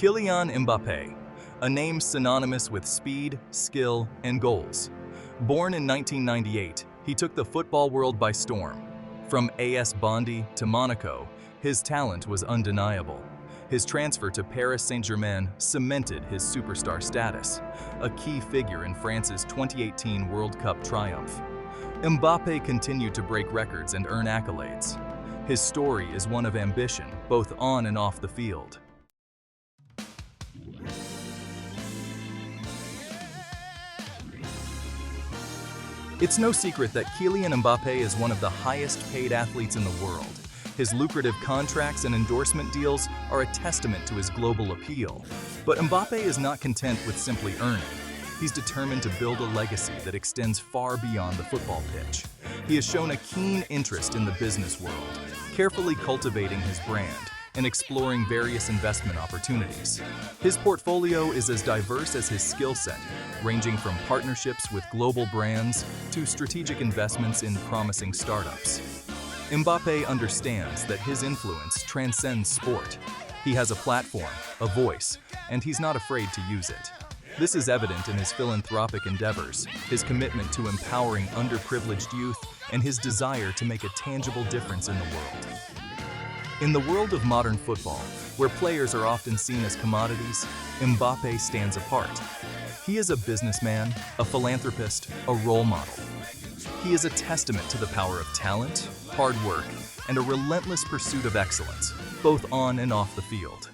Kylian Mbappé, a name synonymous with speed, skill, and goals. Born in 1998, he took the football world by storm. From AS Bondy to Monaco, his talent was undeniable. His transfer to Paris Saint-Germain cemented his superstar status, a key figure in France's 2018 World Cup triumph. Mbappé continued to break records and earn accolades. His story is one of ambition, both on and off the field. It's no secret that Kylian Mbappé is one of the highest-paid athletes in the world. His lucrative contracts and endorsement deals are a testament to his global appeal. But Mbappé is not content with simply earning. He's determined to build a legacy that extends far beyond the football pitch. He has shown a keen interest in the business world, carefully cultivating his brand and exploring various investment opportunities. His portfolio is as diverse as his skill set, ranging from partnerships with global brands to strategic investments in promising startups. Mbappé understands that his influence transcends sport. He has a platform, a voice, and he's not afraid to use it. This is evident in his philanthropic endeavors, his commitment to empowering underprivileged youth, and his desire to make a tangible difference in the world. In the world of modern football, where players are often seen as commodities, Mbappé stands apart. He is a businessman, a philanthropist, a role model. He is a testament to the power of talent, hard work, and a relentless pursuit of excellence, both on and off the field.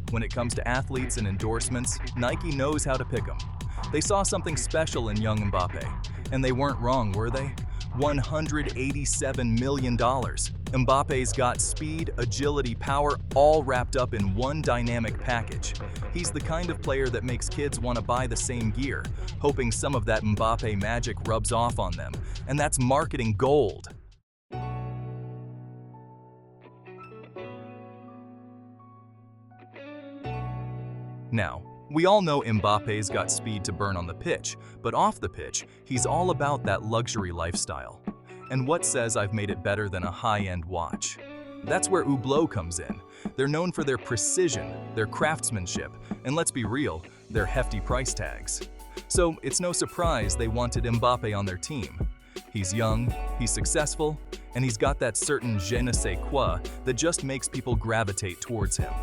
When it comes to athletes and endorsements, Nike knows how to pick them. They saw something special in young Mbappé, and they weren't wrong, were they? $187 million. Mbappé's got speed, agility, power, all wrapped up in one dynamic package. He's the kind of player that makes kids want to buy the same gear, hoping some of that Mbappé magic rubs off on them, and that's marketing gold. Now, we all know Mbappé's got speed to burn on the pitch, but off the pitch, he's all about that luxury lifestyle. And what says I've made it better than a high-end watch? That's where Oakley comes in. They're known for their precision, their craftsmanship, and let's be real, their hefty price tags. So it's no surprise they wanted Mbappé on their team. He's young, he's successful, and he's got that certain je ne sais quoi that just makes people gravitate towards him.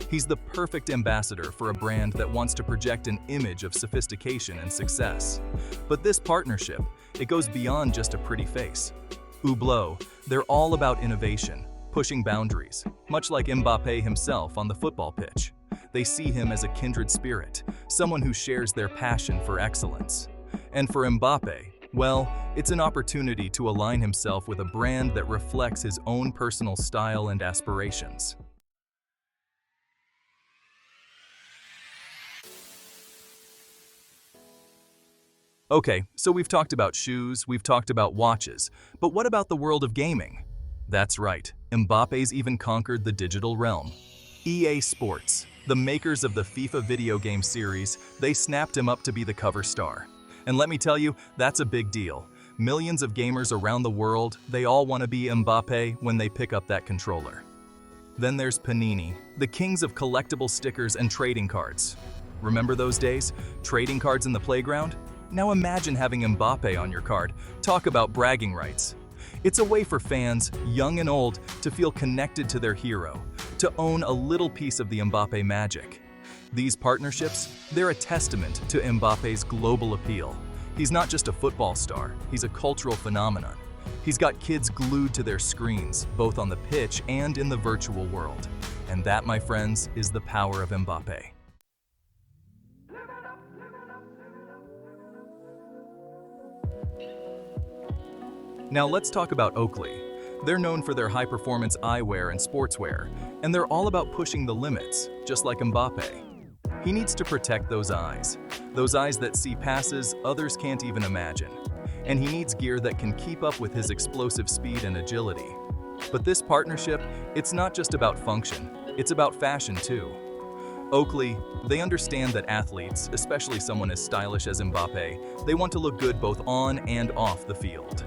He's the perfect ambassador for a brand that wants to project an image of sophistication and success. But this partnership, it goes beyond just a pretty face. Oakley, they're all about innovation, pushing boundaries, much like Mbappé himself on the football pitch. They see him as a kindred spirit, someone who shares their passion for excellence. And for Mbappé, well, it's an opportunity to align himself with a brand that reflects his own personal style and aspirations. Okay, so we've talked about shoes, we've talked about watches, but what about the world of gaming? That's right, Mbappé's even conquered the digital realm. EA Sports, the makers of the FIFA video game series, they snapped him up to be the cover star. And let me tell you, that's a big deal. Millions of gamers around the world, they all want to be Mbappé when they pick up that controller. Then there's Panini, the kings of collectible stickers and trading cards. Remember those days? Trading cards in the playground? Now imagine having Mbappé on your card. Talk about bragging rights. It's a way for fans, young and old, to feel connected to their hero, to own a little piece of the Mbappé magic. These partnerships, they're a testament to Mbappé's global appeal. He's not just a football star, he's a cultural phenomenon. He's got kids glued to their screens, both on the pitch and in the virtual world. And that, my friends, is the power of Mbappé. Now let's talk about Oakley. They're known for their high-performance eyewear and sportswear, and they're all about pushing the limits, just like Mbappé. He needs to protect those eyes that see passes others can't even imagine. And he needs gear that can keep up with his explosive speed and agility. But this partnership, it's not just about function, it's about fashion too. Oakley, they understand that athletes, especially someone as stylish as Mbappé, they want to look good both on and off the field.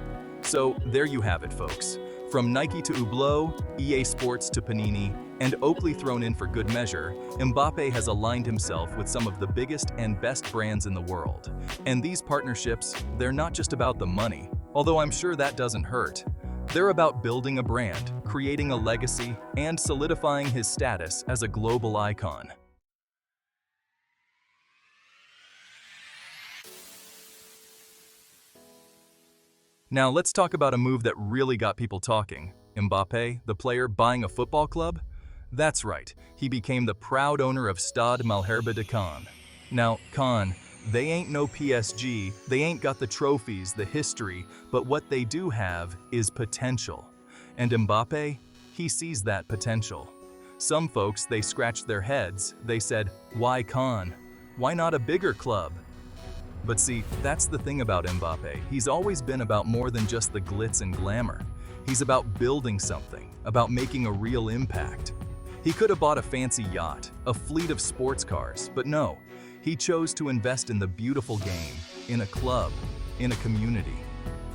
So there you have it, folks. From Nike to Hublot, EA Sports to Panini, and Oakley thrown in for good measure, Mbappe has aligned himself with some of the biggest and best brands in the world. And these partnerships, they're not just about the money, although I'm sure that doesn't hurt. They're about building a brand, creating a legacy, and solidifying his status as a global icon. Now let's talk about a move that really got people talking. Mbappe, the player, buying a football club? That's right, he became the proud owner of Stade Malherbe de Caen. Now, Caen, they ain't no PSG, they ain't got the trophies, the history, but what they do have is potential. And Mbappe, he sees that potential. Some folks, they scratched their heads, they said, why Caen? Why not a bigger club? But see, that's the thing about Mbappe. He's always been about more than just the glitz and glamour. He's about building something, about making a real impact. He could have bought a fancy yacht, a fleet of sports cars, but no. He chose to invest in the beautiful game, in a club, in a community.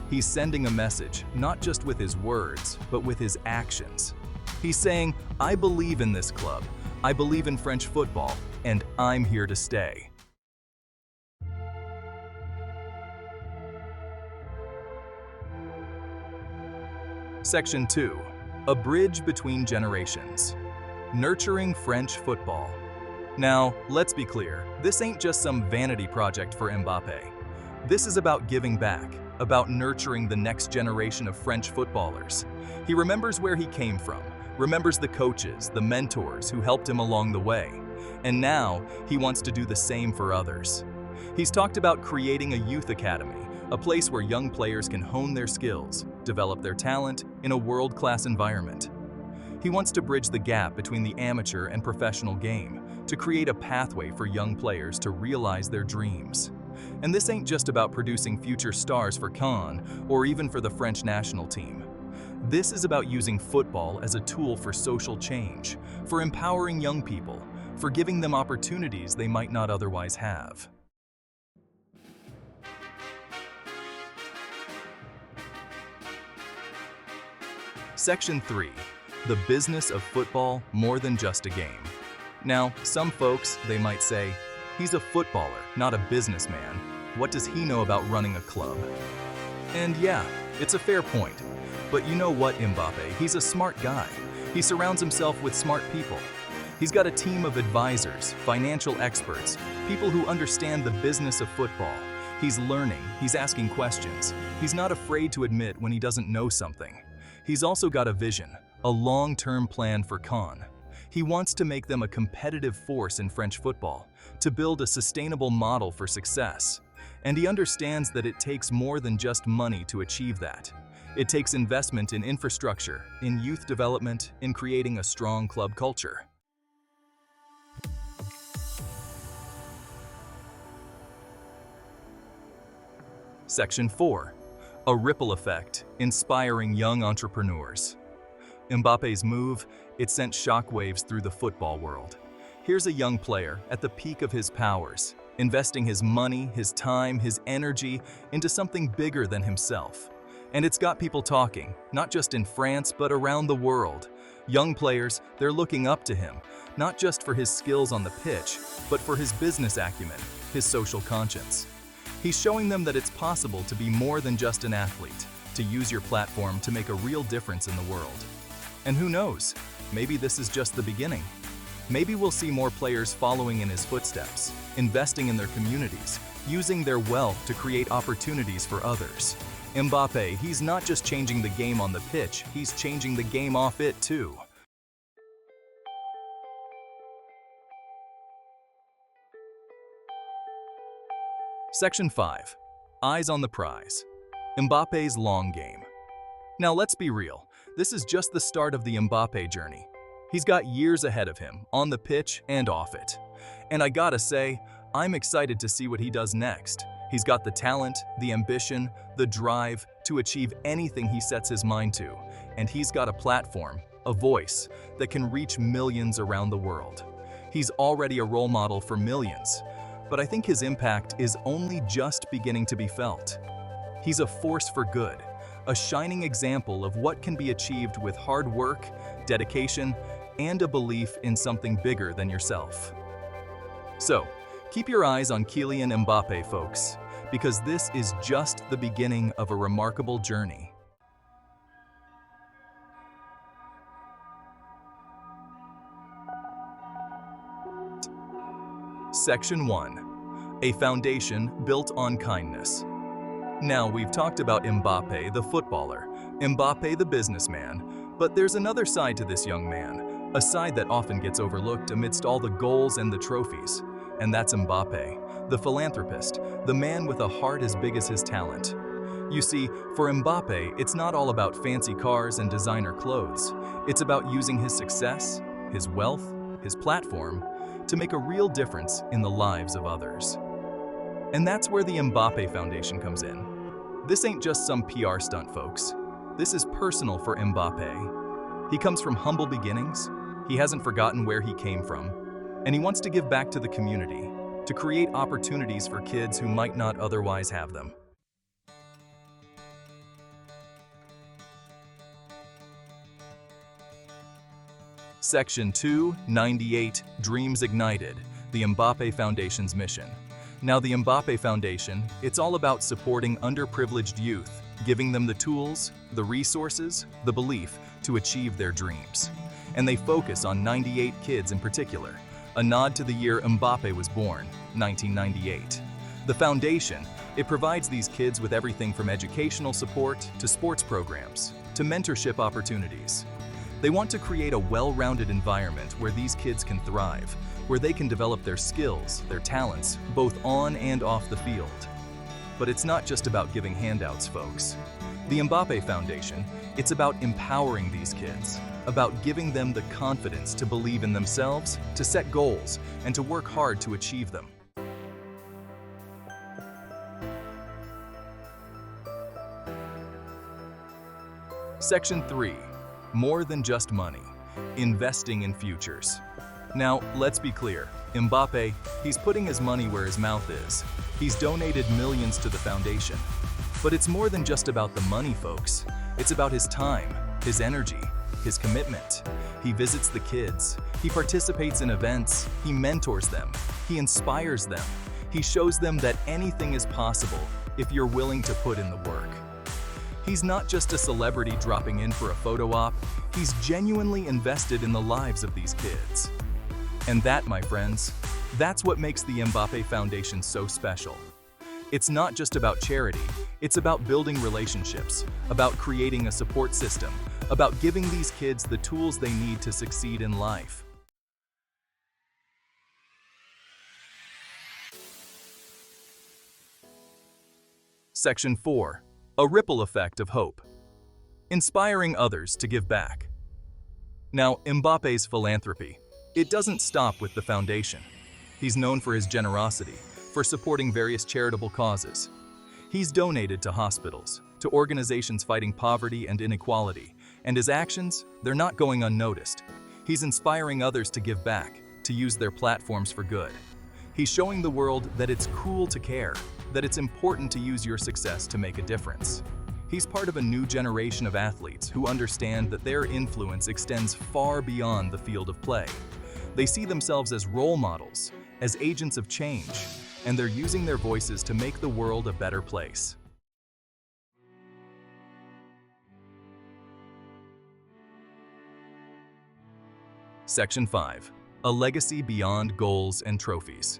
He's sending a message, not just with his words, but with his actions. He's saying, I believe in this club, I believe in French football, and I'm here to stay. Section 2. A bridge between generations. Nurturing French football. Now, let's be clear, this ain't just some vanity project for Mbappe. This is about giving back, about nurturing the next generation of French footballers. He remembers where he came from, remembers the coaches, the mentors who helped him along the way, and now he wants to do the same for others. He's talked about creating a youth academy, a place where young players can hone their skills, develop their talent in a world-class environment. He wants to bridge the gap between the amateur and professional game, to create a pathway for young players to realize their dreams. And this ain't just about producing future stars for Caen or even for the French national team. This is about using football as a tool for social change, for empowering young people, for giving them opportunities they might not otherwise have. Section 3. The business of football more than just a game. Now, some folks, they might say, he's a footballer, not a businessman. What does he know about running a club? And yeah, it's a fair point. But you know what, Mbappe, he's a smart guy. He surrounds himself with smart people. He's got a team of advisors, financial experts, people who understand the business of football. He's learning, he's asking questions. He's not afraid to admit when he doesn't know something. He's also got a vision, a long-term plan for Caen. He wants to make them a competitive force in French football, to build a sustainable model for success. And he understands that it takes more than just money to achieve that. It takes investment in infrastructure, in youth development, in creating a strong club culture. Section 4. A ripple effect, inspiring young entrepreneurs. Mbappe's move, it sent shockwaves through the football world. Here's a young player at the peak of his powers, investing his money, his time, his energy into something bigger than himself. And it's got people talking, not just in France, but around the world. Young players, they're looking up to him, not just for his skills on the pitch, but for his business acumen, his social conscience. He's showing them that it's possible to be more than just an athlete, to use your platform to make a real difference in the world. And who knows, maybe this is just the beginning. Maybe we'll see more players following in his footsteps, investing in their communities, using their wealth to create opportunities for others. Mbappe, he's not just changing the game on the pitch, he's changing the game off it too. Section 5. Eyes on the prize. Mbappe's long game. Now let's be real, this is just the start of the Mbappe journey. He's got years ahead of him, on the pitch and off it. And I gotta say, I'm excited to see what he does next. He's got the talent, the ambition, the drive to achieve anything he sets his mind to. And he's got a platform, a voice, that can reach millions around the world. He's already a role model for millions, but I think his impact is only just beginning to be felt. He's a force for good, a shining example of what can be achieved with hard work, dedication, and a belief in something bigger than yourself. So, keep your eyes on Kylian Mbappé, folks, because this is just the beginning of a remarkable journey. Section 1. A foundation built on kindness. Now, we've talked about Mbappé the footballer, Mbappé the businessman, but there's another side to this young man, a side that often gets overlooked amidst all the goals and the trophies, and that's Mbappé, the philanthropist, the man with a heart as big as his talent. You see, for Mbappé, it's not all about fancy cars and designer clothes. It's about using his success, his wealth, his platform, to make a real difference in the lives of others. And that's where the Mbappé Foundation comes in. This ain't just some PR stunt, folks. This is personal for Mbappé. He comes from humble beginnings, he hasn't forgotten where he came from, and he wants to give back to the community, to create opportunities for kids who might not otherwise have them. Section 2, 98, Dreams Ignited, the Mbappé Foundation's mission. Now, the Mbappé Foundation, it's all about supporting underprivileged youth, giving them the tools, the resources, the belief to achieve their dreams. And they focus on 98 kids in particular, a nod to the year Mbappé was born, 1998. The foundation, it provides these kids with everything from educational support to sports programs, to mentorship opportunities. They want to create a well-rounded environment where these kids can thrive, where they can develop their skills, their talents, both on and off the field. But it's not just about giving handouts, folks. The Mbappé Foundation, it's about empowering these kids, about giving them the confidence to believe in themselves, to set goals, and to work hard to achieve them. Section 3. More than just money. Investing in futures. Now, let's be clear. Mbappé, he's putting his money where his mouth is. He's donated millions to the foundation. But it's more than just about the money, folks. It's about his time, his energy, his commitment. He visits the kids. He participates in events. He mentors them. He inspires them. He shows them that anything is possible if you're willing to put in the work. He's not just a celebrity dropping in for a photo op, he's genuinely invested in the lives of these kids. And that, my friends, that's what makes the Mbappé Foundation so special. It's not just about charity, it's about building relationships, about creating a support system, about giving these kids the tools they need to succeed in life. Section 4. A ripple effect of hope. Inspiring others to give back. Now, Mbappé's philanthropy, it doesn't stop with the foundation. He's known for his generosity, for supporting various charitable causes. He's donated to hospitals, to organizations fighting poverty and inequality, and his actions, they're not going unnoticed. He's inspiring others to give back, to use their platforms for good. He's showing the world that it's cool to care, that it's important to use your success to make a difference. He's part of a new generation of athletes who understand that their influence extends far beyond the field of play. They see themselves as role models, as agents of change, and they're using their voices to make the world a better place. Section 5. A legacy beyond goals and trophies.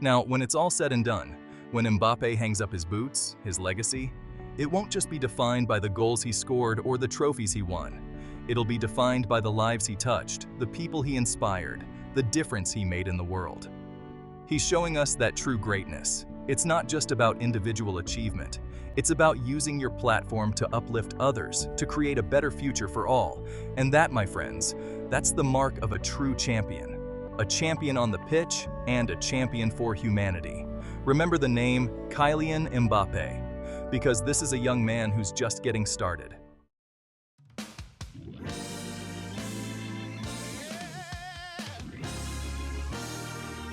Now, when it's all said and done, when Mbappé hangs up his boots, his legacy, it won't just be defined by the goals he scored or the trophies he won. It'll be defined by the lives he touched, the people he inspired, the difference he made in the world. He's showing us that true greatness, it's not just about individual achievement. It's about using your platform to uplift others, to create a better future for all. And that, my friends, that's the mark of a true champion. A champion on the pitch and a champion for humanity. Remember the name Kylian Mbappé, because this is a young man who's just getting started.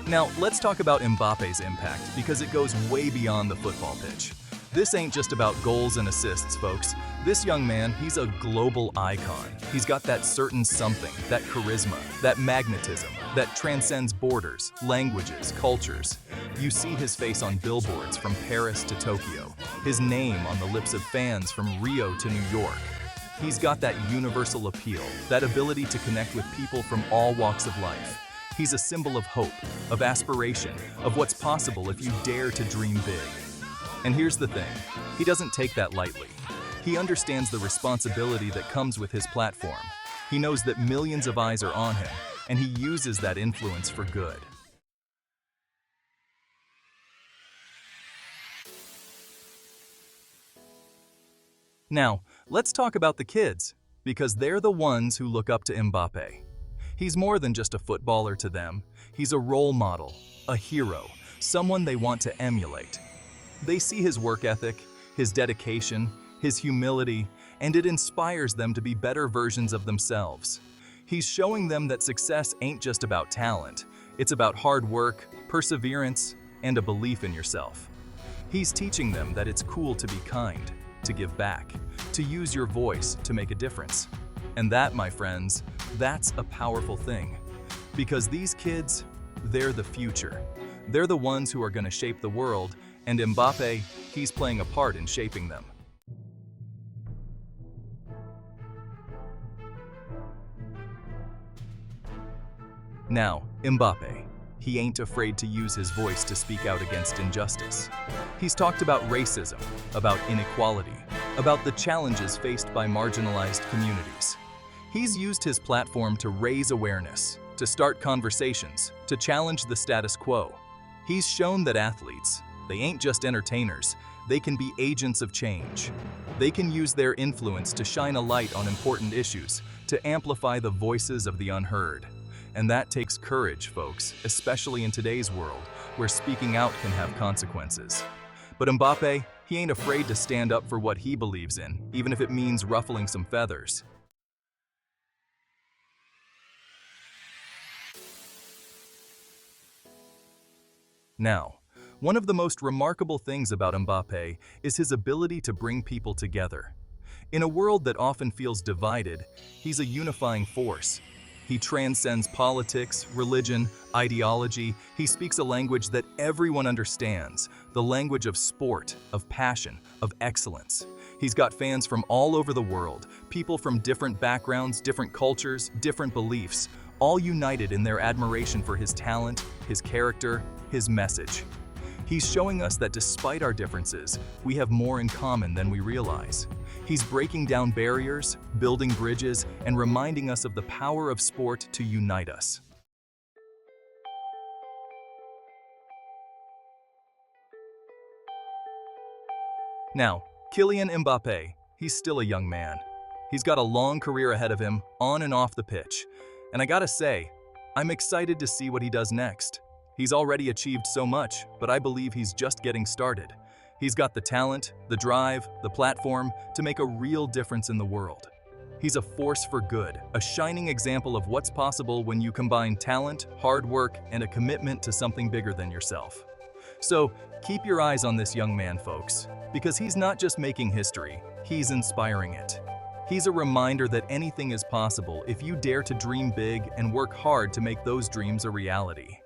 Now, let's talk about Mbappe's impact because it goes way beyond the football pitch. This ain't just about goals and assists, folks. This young man, he's a global icon. He's got that certain something, that charisma, that magnetism, that transcends borders, languages, cultures. You see his face on billboards from Paris to Tokyo, his name on the lips of fans from Rio to New York. He's got that universal appeal, that ability to connect with people from all walks of life. He's a symbol of hope, of aspiration, of what's possible if you dare to dream big. And here's the thing, he doesn't take that lightly. He understands the responsibility that comes with his platform. He knows that millions of eyes are on him, and he uses that influence for good. Now, let's talk about the kids, because they're the ones who look up to Mbappé. He's more than just a footballer to them. He's a role model, a hero, someone they want to emulate. They see his work ethic, his dedication, his humility, and it inspires them to be better versions of themselves. He's showing them that success ain't just about talent. It's about hard work, perseverance, and a belief in yourself. He's teaching them that it's cool to be kind, to give back, to use your voice to make a difference. And that, my friends, that's a powerful thing. Because these kids, they're the future. They're the ones who are going to shape the world, and Mbappé, he's playing a part in shaping them. Now, Mbappé, he ain't afraid to use his voice to speak out against injustice. He's talked about racism, about inequality, about the challenges faced by marginalized communities. He's used his platform to raise awareness, to start conversations, to challenge the status quo. He's shown that athletes, they ain't just entertainers, they can be agents of change. They can use their influence to shine a light on important issues, to amplify the voices of the unheard. And that takes courage, folks, especially in today's world, where speaking out can have consequences. But Mbappé, he ain't afraid to stand up for what he believes in, even if it means ruffling some feathers. Now, one of the most remarkable things about Mbappé is his ability to bring people together. In a world that often feels divided, he's a unifying force. He transcends politics, religion, ideology. He speaks a language that everyone understands, the language of sport, of passion, of excellence. He's got fans from all over the world, people from different backgrounds, different cultures, different beliefs, all united in their admiration for his talent, his character, his message. He's showing us that despite our differences, we have more in common than we realize. He's breaking down barriers, building bridges, and reminding us of the power of sport to unite us. Now, Kylian Mbappé, he's still a young man. He's got a long career ahead of him, on and off the pitch. And I gotta say, I'm excited to see what he does next. He's already achieved so much, but I believe he's just getting started. He's got the talent, the drive, the platform to make a real difference in the world. He's a force for good, a shining example of what's possible when you combine talent, hard work, and a commitment to something bigger than yourself. So, keep your eyes on this young man, folks, because he's not just making history, he's inspiring it. He's a reminder that anything is possible if you dare to dream big and work hard to make those dreams a reality.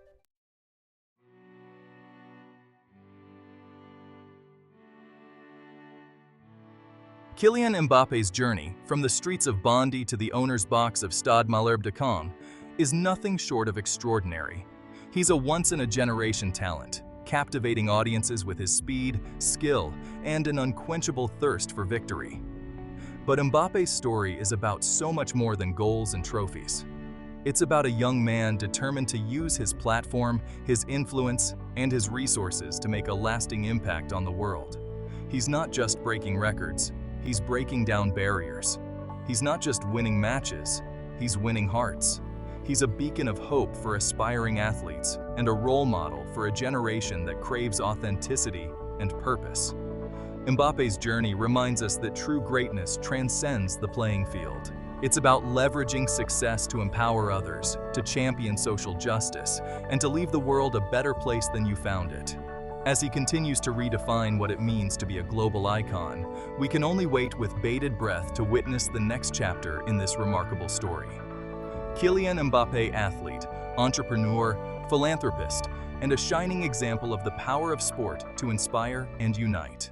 Kylian Mbappe's journey, from the streets of Bondy to the owner's box of Stade Malherbe de Caen, is nothing short of extraordinary. He's a once-in-a-generation talent, captivating audiences with his speed, skill, and an unquenchable thirst for victory. But Mbappe's story is about so much more than goals and trophies. It's about a young man determined to use his platform, his influence, and his resources to make a lasting impact on the world. He's not just breaking records, he's breaking down barriers. He's not just winning matches, he's winning hearts. He's a beacon of hope for aspiring athletes and a role model for a generation that craves authenticity and purpose. Mbappe's journey reminds us that true greatness transcends the playing field. It's about leveraging success to empower others, to champion social justice, and to leave the world a better place than you found it. As he continues to redefine what it means to be a global icon, we can only wait with bated breath to witness the next chapter in this remarkable story. Kylian Mbappé, athlete, entrepreneur, philanthropist, and a shining example of the power of sport to inspire and unite.